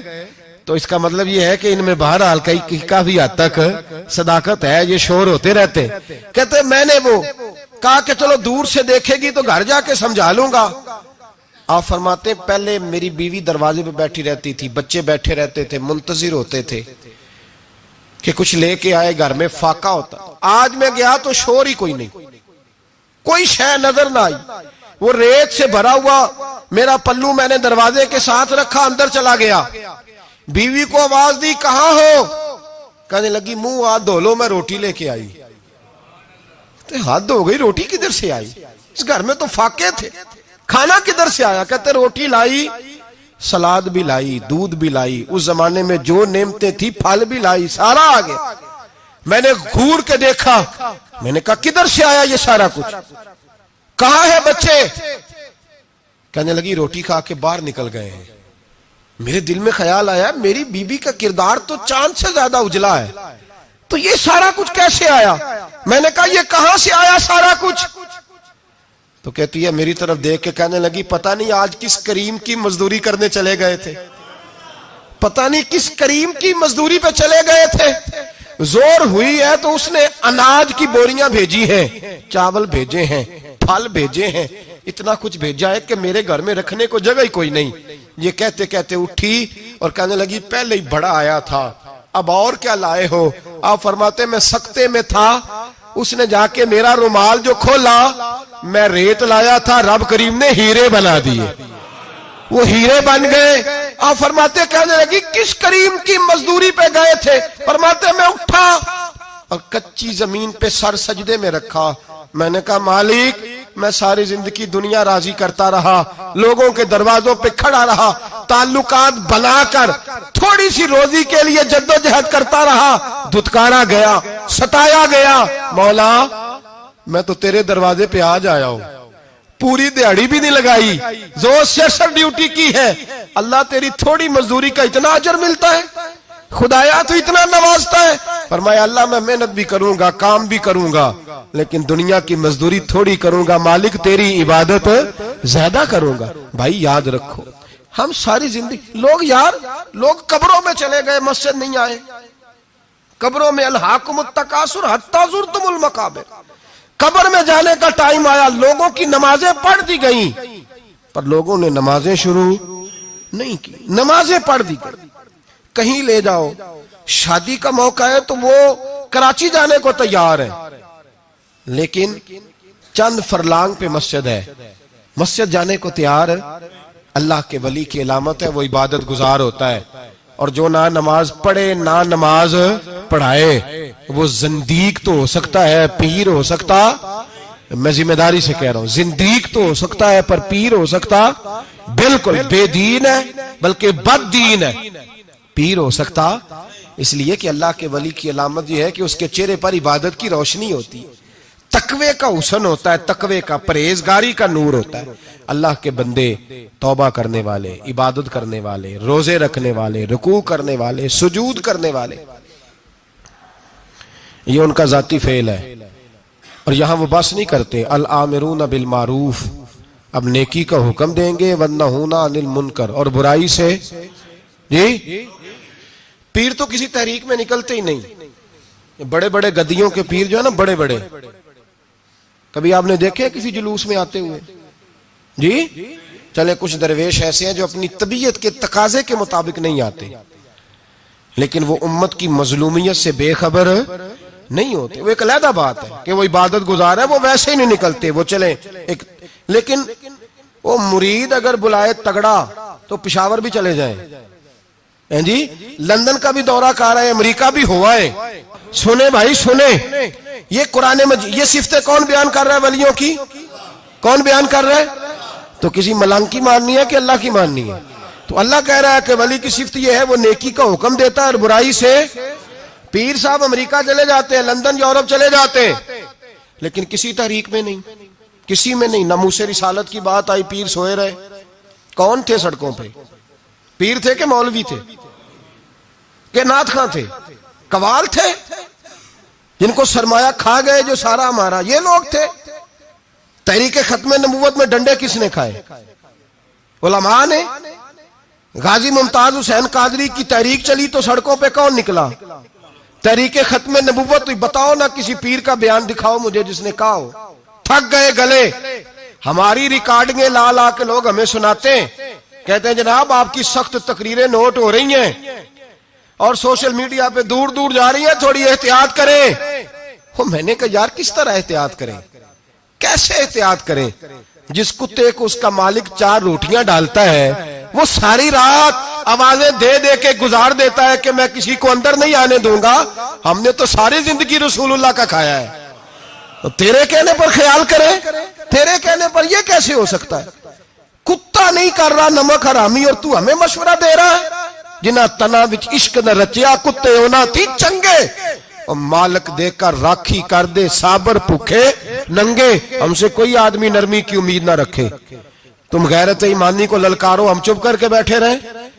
तो इसका मतलब ये है कि इनमें बहरहाल काफी हद तक सदाकत है। ये शोर होते रहते। कहते मैंने वो कहा कि चलो दूर से देखेगी तो घर जाके समझा लूंगा। आप फरमाते पहले मेरी बीवी दरवाजे पे बैठी रहती थी, बच्चे बैठे रहते थे, मुंतजिर होते थे कि कुछ लेके आए, घर में फाका होता। आज मैं गया तो शोर ही कोई नहीं, कोई शय नजर ना आई। वो रेत से भरा हुआ मेरा पल्लू मैंने दरवाजे के साथ रखा, अंदर चला गया। बीवी को आवाज दी कहां हो? कहने लगी मुंह हाथ धो लो, मैं रोटी लेके आई। तो हाथ हो गई, रोटी किधर से आई? इस घर में तो फाके थे, खाना किधर से आया? कहते रोटी लाई, सलाद भी लाई, दूध भी लाई, उस जमाने में जो नेमतें थी फल भी लाई, सारा आ गया। मैंने घूर के देखा, मैंने कहा किधर से आया ये सारा कुछ? कहां है बच्चे? कहने लगी रोटी खा के बाहर निकल गए हैं। मेरे दिल में ख्याल आया मेरी बीबी का किरदार तो चांद से ज्यादा उजला है, तो ये सारा कुछ कैसे आया? मैंने कहा ये कहां से आया सारा कुछ? तो कहती है मेरी तरफ देख के कहने लगी पता नहीं आज किस करीम की मजदूरी करने चले गए थे, पता नहीं किस करीम की मजदूरी पे चले गए थे, जोर हुई है तो उसने अनाज की बोरियां भेजी हैं, चावल भेजे हैं, फल भेजे हैं, इतना कुछ भेजा है कि मेरे घर में रखने को जगह ही कोई नहीं। ये कहते कहते उठी और कहने लगी पहले ही बड़ा आया था, अब और क्या लाए हो? आप फरमाते मैं सख्ते में था, उसने जाके मेरा रुमाल जो खोला, मैं रेत लाया था, रब करीम ने हीरे बना दिए, वो हीरे बन गए। आप फरमाते कहने लगी किस करीम की मजदूरी पे गए थे? फरमाते मैं उठा और कच्ची जमीन पे सर सजदे में रखा, मैंने कहा मालिक मैं सारी जिंदगी दुनिया राजी करता रहा, लोगों के दरवाजों पे खड़ा रहा, ताल्लुकात बनाकर थोड़ी सी रोजी के लिए जद्दोजहद करता रहा, धुतकारा गया, सताया गया, मौला मैं तो तेरे दरवाजे पे आज आया हूं, पूरी दिहाड़ी भी नहीं लगाई, जो सियासत ड्यूटी की है, अल्लाह तेरी थोड़ी मजदूरी का इतना अजर मिलता है, खुदाया तो इतना नवाजता है। फरमाया अल्लाह मैं मेहनत भी करूंगा, काम भी करूंगा, लेकिन दुनिया की मजदूरी थोड़ी करूंगा, मालिक तेरी इबादत ज्यादा करूंगा। भाई याद रखो, हम सारी जिंदगी लोग कब्रों में चले गए, मस्जिद नहीं आए, कब्रों में अलहाकुमुत तकासुर हत्ता ज़ुरतुमुल मकाबिर, कब्र में जाने का टाइम आया, लोगों की नमाजें पढ़ दी गई, पर लोगों ने नमाजें शुरू नहीं की, नमाजें पढ़ दी गई। कहीं ले जाओ, शादी का मौका है तो वो कराची जाने को तैयार है, लेकिन चंद फरलांग पे मस्जिद है, मस्जिद जाने को तैयार है। अल्लाह के वली की अलामत है, वो इबादत गुजार होता है, और जो ना नमाज पढ़े ना नमाज पढ़ाए वो जिंदीक तो हो सकता है, पीर हो सकता, मैं जिम्मेदारी से कह रहा हूं, जिंदीक तो हो सकता है पर पीर हो सकता बिल्कुल बेदीन है, बल्कि बददीन है, पीर हो सकता। इसलिए कि अल्लाह के वली की अलामत यह है कि उसके चेहरे पर इबादत की रोशनी होती है, तकवे का हुस्न होता है, तकवे का, परहेजगारी का नूर होता है। अल्लाह के बंदे तौबा करने वाले, इबादत करने वाले, रोजे रखने वाले, रुकू करने वाले, सुजूद करने वाले, ये उनका जाती फेल है। और यहां वो बस नहीं करते, अल आमिरून बिल मारूफ, अब नेकी का हुक्म देंगे, वन्नहूना अनिल मुनकर, और बुराई से। जी पीर तो किसी तहरीक में निकलते ही नहीं, बड़े बड़े गद्दियों के पीर जो है ना, बड़े बड़े, कभी आपने देखे किसी जुलूस में आते हुए? जी चले कुछ दरवेश ऐसे हैं जो अपनी तबीयत के तकाजे के मुताबिक नहीं आते, लेकिन वो उम्मत की मजलूमियत से बेखबर नहीं होते, वो एक अलग बात है कि वो इबादत गुजार है, वो वैसे ही नहीं निकलते, वो चले एक, लेकिन वो मुरीद अगर बुलाए तगड़ा तो पिशावर भी चले जाए, जी लंदन का भी दौरा कर रहे हैं, अमेरिका भी हुआ है। सुने भाई सुने, ये कुरान मजीद, ये सिफ्तें कौन बयान कर रहा है वलियों की? कौन बयान कर रहा है? तो किसी मलंग की माननी है कि अल्लाह की माननी है? तो अल्लाह कह रहा है कि वली की सिफ्त ये है, वो नेकी का हुक्म देता है और बुराई से। पीर साहब अमेरिका चले जाते हैं, लंदन यूरोप चले जाते हैं, लेकिन किसी तहरीक में नहीं, किसी में नहीं। नमूसे रिसालत की बात आई, पीर सोए रहे। कौन थे सड़कों पे? पीर थे कि मौलवी थे के नाथ खां थे, कवाल थे, जिनको सरमाया खा गए जो सारा हमारा, ये लोग थे। तहरीक खत्म नबूवत में डंडे किसने खाए? उलमा ने। गाजी मुमताज हुसैन कादरी की तहरीक चली तो सड़कों पे कौन निकला? तहरीक खत्म नबूवत। बताओ ना किसी पीर का बयान दिखाओ मुझे जिसने कहा हो। थक गए गले। हमारी रिकॉर्डिंगें ला ला के लोग हमें सुनाते हैं, कहते हैं जनाब आपकी सख्त तकरीरें नोट हो रही हैं और सोशल मीडिया पे दूर दूर जा रही है, थोड़ी एहतियात करें। वो मैंने कहा यार किस तरह एहतियात करें, कैसे एहतियात करें? जिस कुत्ते को उसका मालिक 4 रोटियां डालता है वो सारी रात आवाजें दे दे के गुजार देता है कि मैं किसी को अंदर नहीं आने दूंगा। हमने तो सारी जिंदगी रसूलुल्लाह का खाया है, तो तेरे कहने पर ख्याल करें, तेरे कहने पर यह कैसे हो सकता है? कुत्ता नहीं कर रहा नमक हरामी और तू हमें मशवरा दे रहा है। जिन्ना तना विच इश्क न रचिया कुत्ते होना थी चंगे, और मालक देकर राखी कर दे साबर भूखे नंगे। हमसे कोई आदमी नरमी की उम्मीद ना रखे। तुम गैरत ईमानी को ललकारो, हम चुप करके बैठे रहे।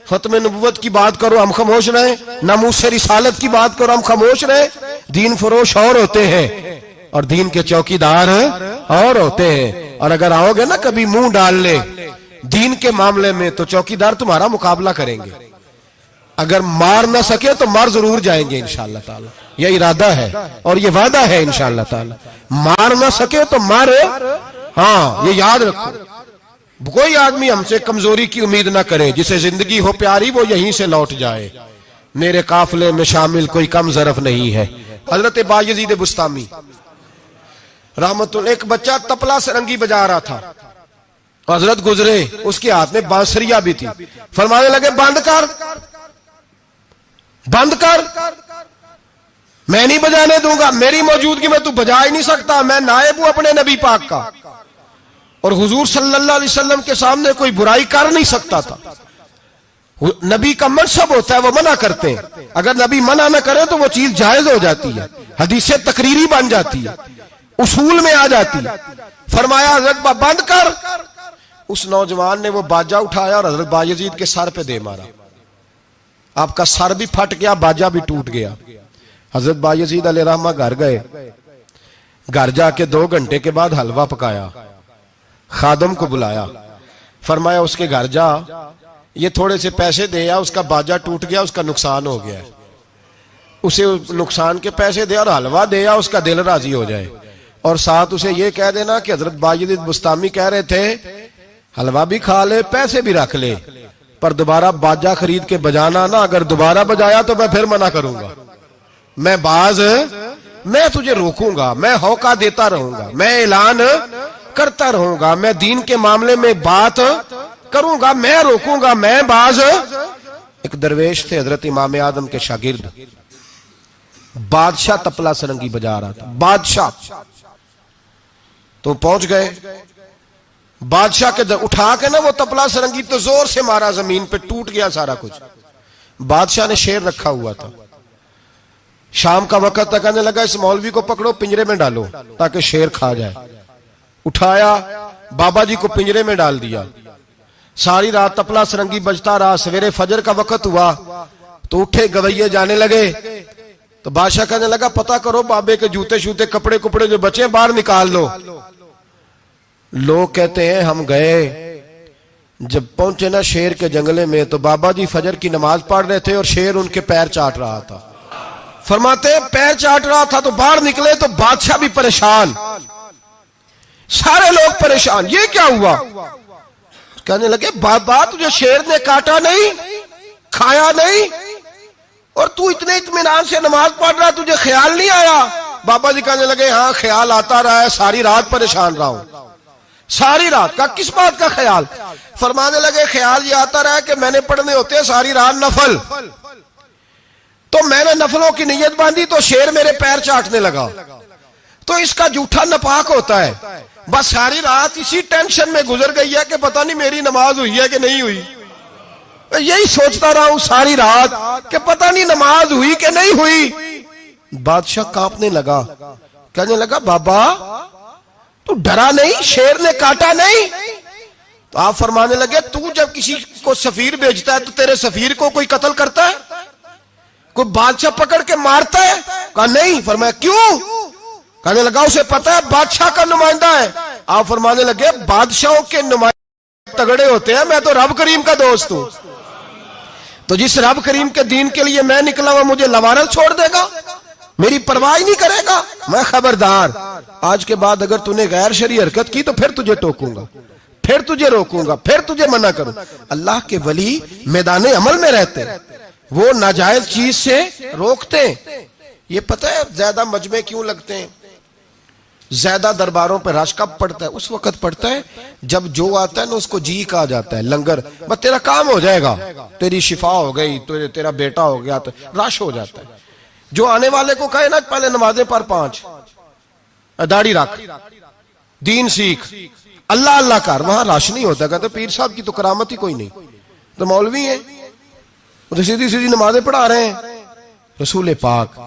खत्म नबूवत की बात करो, हम खामोश रहे। नामूसे रिसालत की बात करो, हम खामोश रहे। दीन फरोश और होते हैं और दीन के चौकीदार और होते हैं। और अगर आओगे ना कभी मुंह डाल ले दीन के मामले में, तो चौकीदार तुम्हारा मुकाबला करेंगे। अगर मार ना सके तो मार जरूर जाएंगे इंशाअल्लाह ताला, यह इरादा है और ये वादा है इंशाअल्लाह ताला। मार ना सके तो मार, हाँ ये याद रखो। कोई आदमी हमसे कमजोरी की उम्मीद ना करे, जिसे जिंदगी हो प्यारी वो यहीं से लौट जाए। मेरे काफिले में शामिल कोई कम ज़रफ नहीं है। हजरत बायजीद बुस्तामी रहमतुल्लाह, एक बच्चा तबला सरंगी बजा रहा था, हजरत गुजरे, उसके हाथ में बांसुरिया भी थी। फरमाने लगे बंद कर, बंद कर, मैं नहीं बजाने दूंगा, मेरी मौजूदगी में तू बजा ही नहीं सकता, मैं नायब हूं अपने नबी पाक का और हुजूर सल्लल्लाहु अलैहि वसल्लम के सामने कोई बुराई कर नहीं सकता था। नबी का मनसब होता है, वो मना करते हैं। अगर नबी मना ना करे तो वो चीज जायज हो जाती है, हदीसें तकरीरी बन जाती है, उसूल में आ जाती है। फरमाया हजरत बंद कर। उस नौजवान ने वो बाजा उठाया और हजरत बायजीद के सर पे दे मारा। आपका सर भी फट गया, बाजा भी टूट गया। हजरत बायजीद अलैहिर्रहमा घर गए, घर जाके 2 घंटे के बाद हलवा पकाया, खादम को बुलाया, फरमाया उसके घर जा, ये थोड़े से पैसे दे या, उसका बाजा टूट गया, उसका नुकसान हो गया है, उसे नुकसान के पैसे दे और हलवा दे या, उसका दिल राजी हो जाए। और साथ उसे ये कह देना कि हजरत बायजीद बुस्तामी कह रहे थे हलवा भी खा ले, पैसे भी रख ले, पर दोबारा बाजा खरीद के बजाना ना, अगर दोबारा बजाया तो मैं फिर मना करूंगा, मैं तुझे रोकूंगा, मैं होका देता रहूंगा, मैं ऐलान करता रहूंगा, मैं दीन के मामले में बात करूंगा, मैं रोकूंगा, मैं बाज। एक दरवेश थे हजरत इमाम आदम के शागिर्द, बादशाह तबला सरंगी बजा रहा था, बादशाह तो पहुंच गए, बादशाह के उठा के ना वो तबला सरंगी तो जोर से मारा, जमीन पे टूट गया सारा कुछ। बादशाह ने शेर रखा हुआ था, शाम का वक्त था, कहने लगा इस मौलवी को पकड़ो, पिंजरे में डालो ताकि शेर खा जाए। उठाया, बाबा जी को पिंजरे में डाल दिया, सारी रात तबला सरंगी बजता रहा। सवेरे फजर का वक्त हुआ तो उठे गवैये जाने लगे, तो बादशाह कहने लगा पता करो बाबे के जूते शूते कपड़े कुपड़े जो बचे बाहर निकाल लो। लोग कहते हैं हम गए, जब पहुंचे ना शेर के जंगले में, तो बाबा जी फजर की नमाज पढ़ रहे थे और शेर उनके पैर चाट रहा था। फरमाते पैर चाट रहा था तो बाहर निकले तो बादशाह भी परेशान, सारे लोग परेशान, ये क्या हुआ? कहने लगे बाबा तुझे शेर ने काटा नहीं, खाया नहीं, और तू इतने इत्मीनान से नमाज पढ़ रहा, तुझे ख्याल नहीं आया? बाबा जी कहने लगे हाँ ख्याल आता रहा है, सारी रात परेशान रहा हूं। सारी रात का किस बात का ख्याल? फरमाने लगे ख्याल ये आता रहा कि मैंने पढ़ने होते सारी रात नफल, तो मैंने नफलों की नीयत बांधी तो शेर मेरे पैर चाटने लगा, तो इसका जूठा नपाक होता है। बस सारी रात इसी टेंशन में गुजर गई है कि पता नहीं मेरी नमाज हुई है कि नहीं हुई, यही सोचता रहा हूं सारी रात कि पता नहीं नमाज हुई कि नहीं हुई। बादशाह कांपने लगा, कहने लगा बाबा तू डरा नहीं, शेर ने काटा नहीं? तो आप फरमाने लगे तू जब किसी को सफीर भेजता है तो तेरे सफीर को कोई कत्ल करता है, कोई बादशाह पकड़ के मारता है? कहा नहीं। फरमाया क्यों? कहने लगा उसे पता है बादशाह का नुमाइंदा है। आप फरमाने लगे बादशाहों के नुमाइंदे तगड़े होते हैं, मैं तो रब करीम का दोस्त हूं, तो जिस रब करीम के दीन के लिए मैं निकला हुआ मुझे लवारस छोड़ देगा, मेरी परवाह ही नहीं करेगा? मैं खबरदार, आज के बाद अगर तूने गैर शरई हरकत की तो फिर तुझे टोकूंगा, फिर तुझे रोकूंगा, फिर तुझे मना करूं। अल्लाह के वली मैदान अमल में रहते हैं, वो नाजायज चीज से रोकते हैं। ये पता है ज्यादा मजमे क्यों लगते हैं, ज्यादा दरबारों पर रश कब पड़ता है? उस वक्त पड़ता है जब जो आता है ना उसको जी कहा जाता है, लंगर, बस तेरा काम हो जाएगा, तेरी शिफा हो गई, तेरा बेटा हो गया, तो रश हो जाता है। जो आने वाले को कहे ना पहले नमाजें पर 5, दाढ़ी रख, दीन सीख, अल्लाह अल्लाह कर, वहां रश नहीं होता। कहते पीर साहब की तो करामत ही कोई नहीं, तो मौलवी है, तो सीधी सीधी नमाजें पढ़ा रहे हैं। रसूल पाक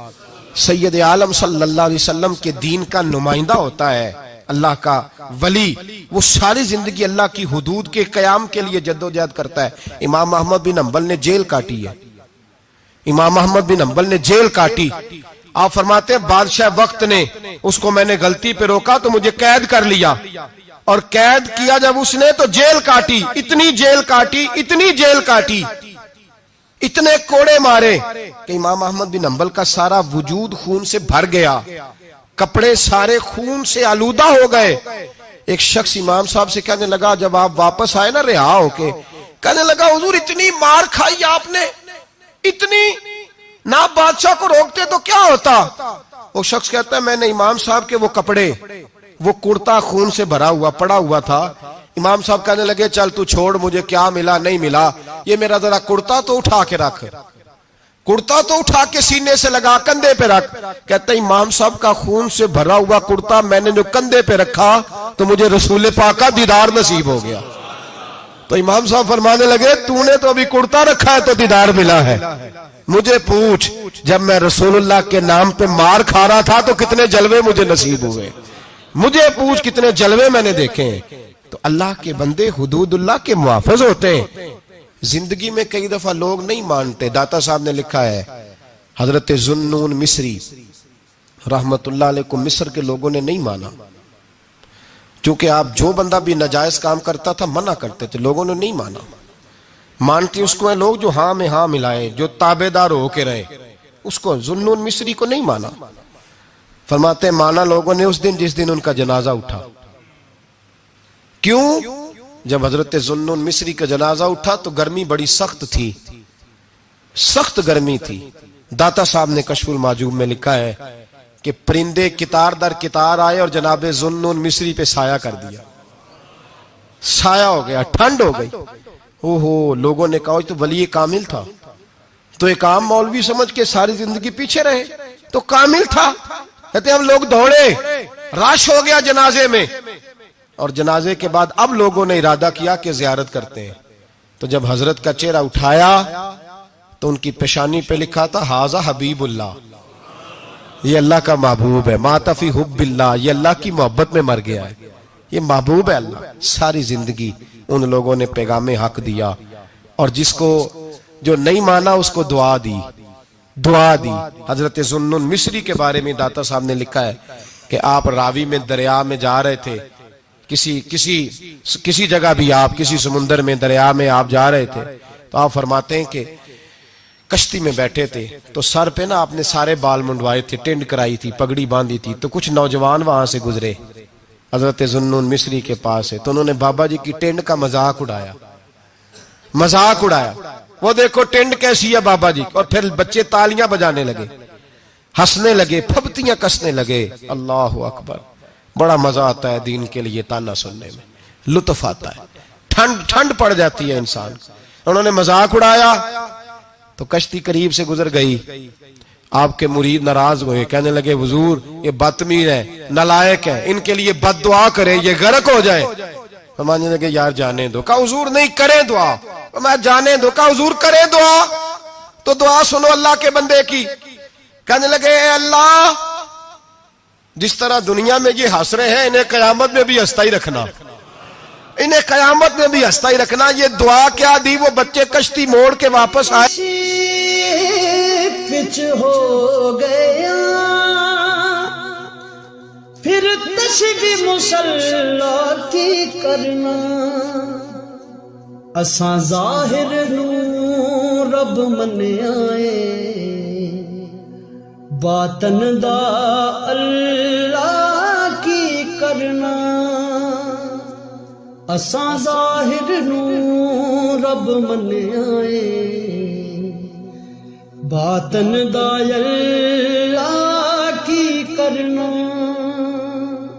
सैयद आलम सल्लल्लाहु अलैहि वसल्लम के दीन का नुमाइंदा होता है, अल्लाह का वली, वो सारी जिंदगी अल्लाह की हुदूद के कयाम के लिए जद्दोजहद करता है। इमाम अहमद बिन हंबल ने जेल काटी है, इमाम अहमद बिन हंबल ने जेल काटी। आप फरमाते हैं बादशाह वक्त ने उसको, मैंने गलती पे रोका तो मुझे कैद कर लिया, और कैद किया जब उसने तो जेल काटी, इतनी जेल काटी, इतनी जेल काटी इतने कोड़े मारे कि इमाम अहमद बिन हंबल का सारा वजूद खून से भर गया, कपड़े सारे खून से आलूदा हो गए। एक शख्स इमाम साहब से कहने लगा, जब आप वापस आए ना रिहा होके, कहने लगा हुजूर इतनी मार खाई आपने, इतनी, ना बादशाह को रोकते तो क्या होता। वो शख्स कहता है मैंने इमाम साहब के वो कपड़े, वो कुर्ता खून से भरा हुआ पड़ा हुआ था। इमाम साहब कहने लगे चल तू छोड़, मुझे क्या मिला नहीं मिला, ये मेरा जरा कुर्ता तो उठा के रख, कुर्ता तो उठा के सीने से लगा, कंधे पे रख। कहते इमाम साहब का खून से भरा हुआ कुर्ता मैंने जो कंधे पे रखा तो मुझे रसूल पाक का दीदार नसीब हो गया। तो इमाम साहब फरमाने लगे तूने तो अभी कुर्ता रखा है तो दीदार मिला है, मुझे पूछ जब मैं रसूलुल्लाह के नाम पे मार खा रहा था तो कितने जलवे मुझे नसीब हुए, मुझे पूछ कितने जलवे मैंने देखे हैं। तो अल्लाह के बंदे हुदूदुल्लाह के मुहाफिज होते हैं। जिंदगी में कई दफा लोग नहीं मानते। दाता साहब ने लिखा है, हजरत जुन्नून मिस्री रहमतुल्लाह अलैह को मिस्र के लोगों ने नहीं माना, क्योंकि आप जो बंदा भी नाजायज काम करता था मना करते थे, लोगों ने नहीं माना। मानते उसको है लोग जो हाँ में हाँ मिलाए, जो ताबेदार होके रहे, उसको जुन्नून मिस्री को नहीं माना। फरमाते माना लोगों ने उस दिन जिस दिन उनका जनाजा उठा। क्यों? जब हजरत जुन्नून मिस्री का जनाजा उठा तो गर्मी बड़ी सख्त थी, सख्त गर्मी थी। दाता साहब ने कशफुल माजूब में लिखा है कि परिंदे कितार दर कितार आए और जनाबे जुन्नून मिस्री पे साया कर दिया, साया हो गया, ठंड हो गई। ओहो, लोगों ने कहा तो वली कामिल था, तो एक आम मौलवी समझ के सारी जिंदगी पीछे रहे, तो कामिल था। कहते हम लोग दौड़े, रश हो गया जनाजे में, और जनाजे के बाद अब लोगों ने इरादा किया कि जियारत करते हैं। तो जब हजरत का चेहरा उठाया तो उनकी पेशानी पे लिखा था हाजा हबीबुल्लाह, ये अल्लाह का महबूब है। मातफी हुब्बिल्लाह, ये अल्लाह की मोहब्बत में मर गया है, ये महबूब है अल्लाह। सारी जिंदगी उन लोगों ने पैगामे हक दिया, और जिसको जो नहीं माना उसको दुआ दी, दुआ दी। हजरत जुन्नून मिस्री के बारे में दाता साहब ने लिखा है कि आप रावी में दरिया में जा रहे थे, किसी जगह भी आप किसी समुंदर में दरिया में आप जा रहे थे, तो आप फरमाते हैं कि कश्ती में बैठे थे तो सर पे ना आपने सारे बाल मुंडवाए थे, टेंड कराई थी, पगड़ी बांधी थी। तो कुछ नौजवान वहां से गुजरे, हजरत जुन्नून मिस्री के पास है, तो उन्होंने बाबा जी की टेंड का मजाक उड़ाया, मजाक उड़ाया। वो देखो टेंड कैसी है बाबा जी, और फिर बच्चे तालियां बजाने लगे, हंसने लगे, फबतियां कसने लगे। अल्लाह अकबर, बड़ा मजा आता है दीन के लिए ताना सुनने में, लुत्फ आता है, ठंड पड़ जाती है इंसान। उन्होंने मजाक उड़ाया तो कश्ती करीब से गुजर गई। आपके मुरीद नाराज हुए, कहने लगे हुजूर ये बदतमीज है, नालायक है, इनके लिए बद्दुआ करें, ये गर्क हो जाए। तो मानने लगे यार जाने दो। कहा हुजूर नहीं करें दुआ। तो मैं जाने दो। कहा हुजूर करें दुआ। तो दुआ सुनो अल्लाह के बंदे की। कहने लगे अल्लाह जिस तरह दुनिया में ये हंस रहे हैं इन्हें कयामत में भी हंसता ही रखना, इन्हें कयामत में भी हंसता ही रखना। ये दुआ क्या दी, वो बच्चे कश्ती मोड़ के वापस आए, पिच हो गया, फिर तशबी मुसल्ला की करना, असा जाहिर नू रब मन आए, बातन दा अल्लाह की करना, असा जाहिर नू रब मन आए, बातन दा अल्लाह की करना।